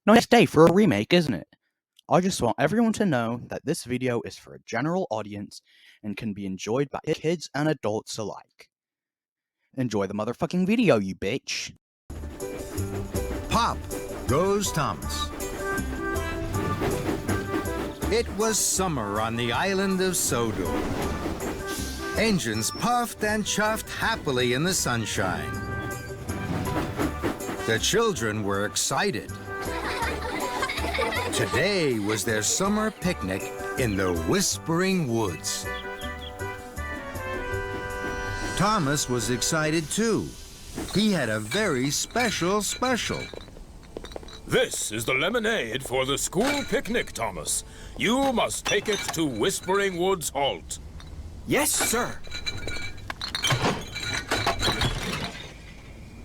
Nice day for a remake, isn't it? I just want everyone to know that this video is for a general audience and can be enjoyed by kids and adults alike. Enjoy the motherfucking video, you bitch. Pop goes Thomas. It was summer on the island of Sodor. Engines puffed and chuffed happily in the sunshine. The children were excited. Today was their summer picnic in the Whispering Woods. Thomas was excited too. He had a very special. This is the lemonade for the school picnic, Thomas. You must take it to Whispering Woods Halt. Yes, sir.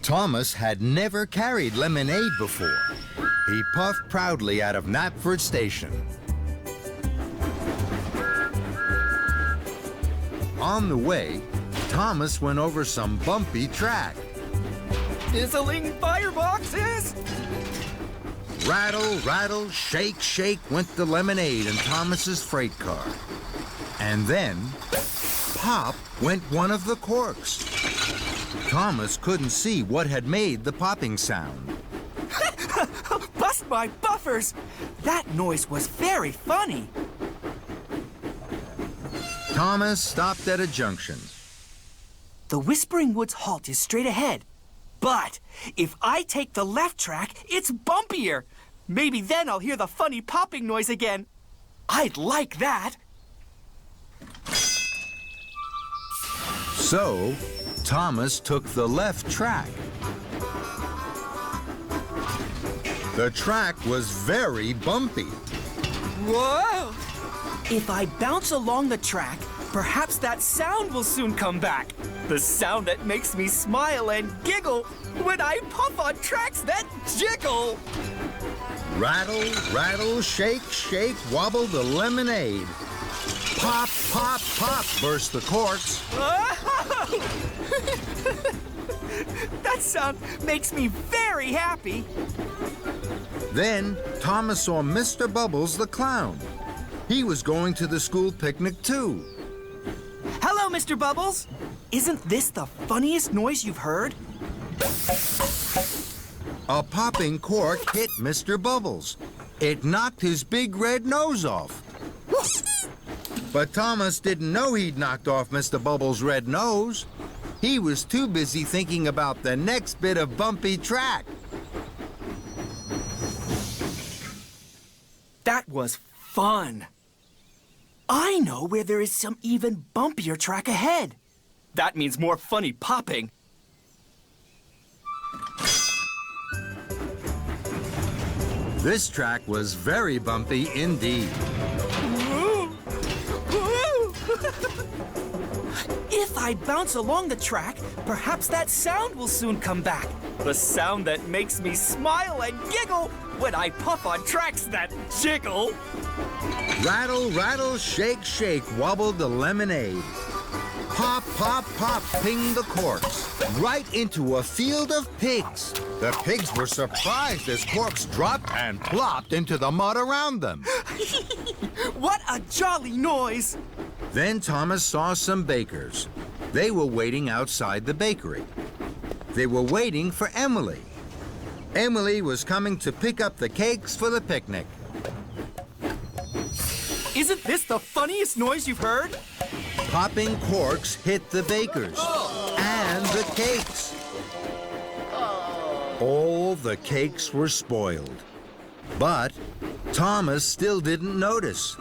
Thomas had never carried lemonade before. He puffed proudly out of Knapford Station. On the way, Thomas went over some bumpy track. Sizzling fireboxes! Rattle, rattle, shake, shake went the lemonade in Thomas's freight car. And then, pop went one of the corks. Thomas couldn't see what had made the popping sound. Bust my buffers! That noise was very funny. Thomas stopped at a junction. The Whispering Woods Halt is straight ahead. But if I take the left track, it's bumpier. Maybe then I'll hear the funny popping noise again. I'd like that. So, Thomas took the left track. The track was very bumpy. Whoa! If I bounce along the track, perhaps that sound will soon come back. The sound that makes me smile and giggle when I puff on tracks that jiggle. Rattle, rattle, shake, shake, wobble the lemonade. Pop, pop, pop, burst the corks. Oh! That sound makes me very happy. Then Thomas saw Mr. Bubbles the clown. He was going to the school picnic too. Hello, Mr. Bubbles. Isn't this the funniest noise you've heard? A popping cork hit Mr. Bubbles. It knocked his big red nose off. But Thomas didn't know he'd knocked off Mr. Bubbles' red nose. He was too busy thinking about the next bit of bumpy track. That was fun. I know where there is some even bumpier track ahead. That means more funny popping. This track was very bumpy indeed. If I bounce along the track, perhaps that sound will soon come back. The sound that makes me smile and giggle when I puff on tracks that jiggle. Rattle, rattle, shake, shake, wobbled the lemonade. Pop, pop, pop, pinged the corks, right into a field of pigs. The pigs were surprised as corks dropped and plopped into the mud around them. What a jolly noise! Then Thomas saw some bakers. They were waiting outside the bakery. They were waiting for Emily. Emily was coming to pick up the cakes for the picnic. Isn't this the funniest noise you've heard? Popping corks hit the bakers and the cakes. All the cakes were spoiled. But Thomas still didn't notice.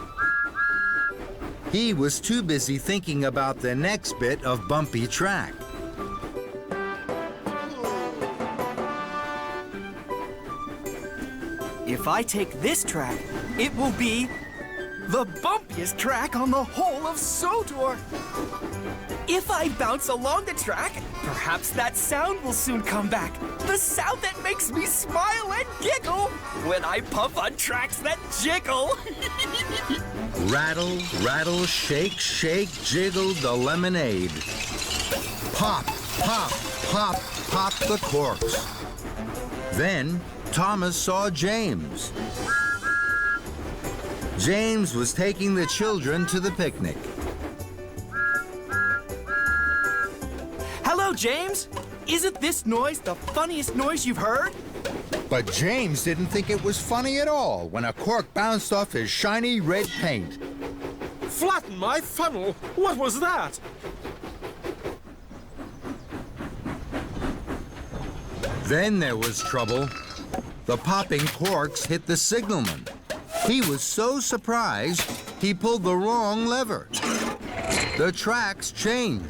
He was too busy thinking about the next bit of bumpy track. If I take this track, it will be the bumpiest track on the whole of Sodor. If I bounce along the track, perhaps that sound will soon come back. The sound that makes me smile and giggle when I puff on tracks that jiggle. Rattle, rattle, shake, shake, jiggled the lemonade. Pop, pop, pop, pop the corks. Then Thomas saw James. James was taking the children to the picnic. Hello, James. Isn't this noise the funniest noise you've heard? But James didn't think it was funny at all when a cork bounced off his shiny red paint. Flatten my funnel! What was that? Then there was trouble. The popping corks hit the signalman. He was so surprised, he pulled the wrong lever. The tracks changed.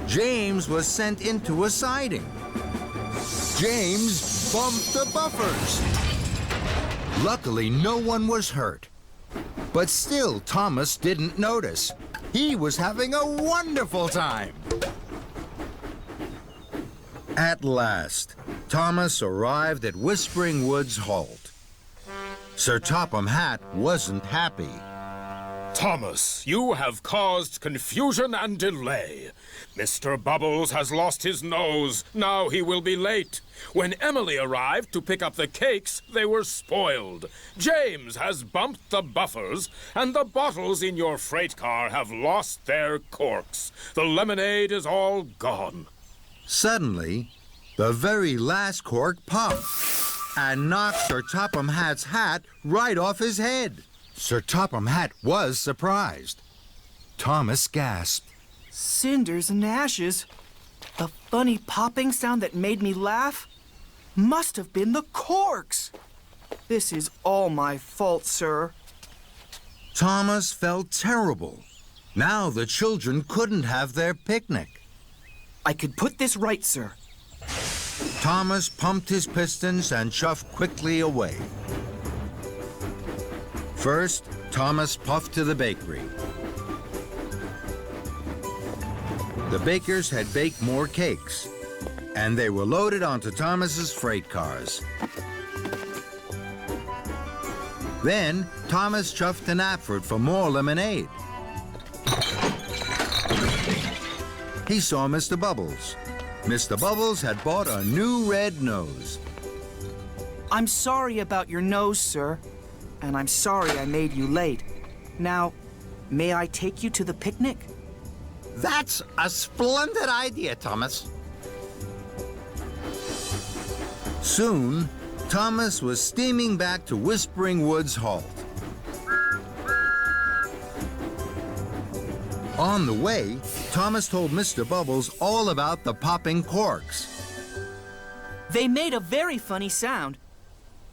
James was sent into a siding. James bumped the buffers. Luckily, no one was hurt. But still, Thomas didn't notice. He was having a wonderful time. At last, Thomas arrived at Whispering Woods Halt. Sir Topham Hatt wasn't happy. Thomas, you have caused confusion and delay. Mr. Bubbles has lost his nose. Now he will be late. When Emily arrived to pick up the cakes, they were spoiled. James has bumped the buffers, and the bottles in your freight car have lost their corks. The lemonade is all gone. Suddenly, the very last cork popped and knocked Sir Topham Hatt's hat right off his head. Sir Topham Hatt was surprised. Thomas gasped. Cinders and ashes. The funny popping sound that made me laugh must have been the corks. This is all my fault, sir. Thomas felt terrible. Now the children couldn't have their picnic. I could put this right, sir. Thomas pumped his pistons and chuffed quickly away. First, Thomas puffed to the bakery. The bakers had baked more cakes, and they were loaded onto Thomas's freight cars. Then, Thomas chuffed to Knapford for more lemonade. He saw Mr. Bubbles. Mr. Bubbles had bought a new red nose. I'm sorry about your nose, sir. And I'm sorry I made you late. Now, may I take you to the picnic? That's a splendid idea, Thomas. Soon, Thomas was steaming back to Whispering Woods Halt. On the way, Thomas told Mr. Bubbles all about the popping corks. They made a very funny sound.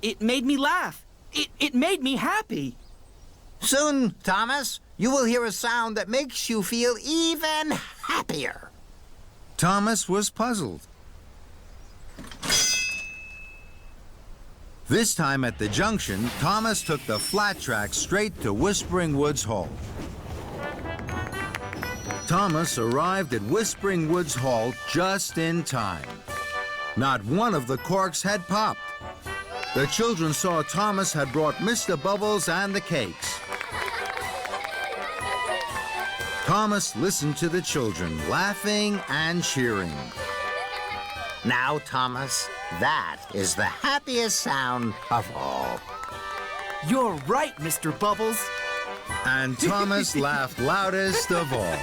It made me laugh. It made me happy. Soon, Thomas, you will hear a sound that makes you feel even happier. Thomas was puzzled. This time at the junction, Thomas took the flat track straight to Whispering Woods Halt. Thomas arrived at Whispering Woods Halt just in time. Not one of the corks had popped. The children saw Thomas had brought Mr. Bubbles and the cakes. Thomas listened to the children, laughing and cheering. Now, Thomas, that is the happiest sound of all. You're right, Mr. Bubbles. And Thomas laughed loudest of all.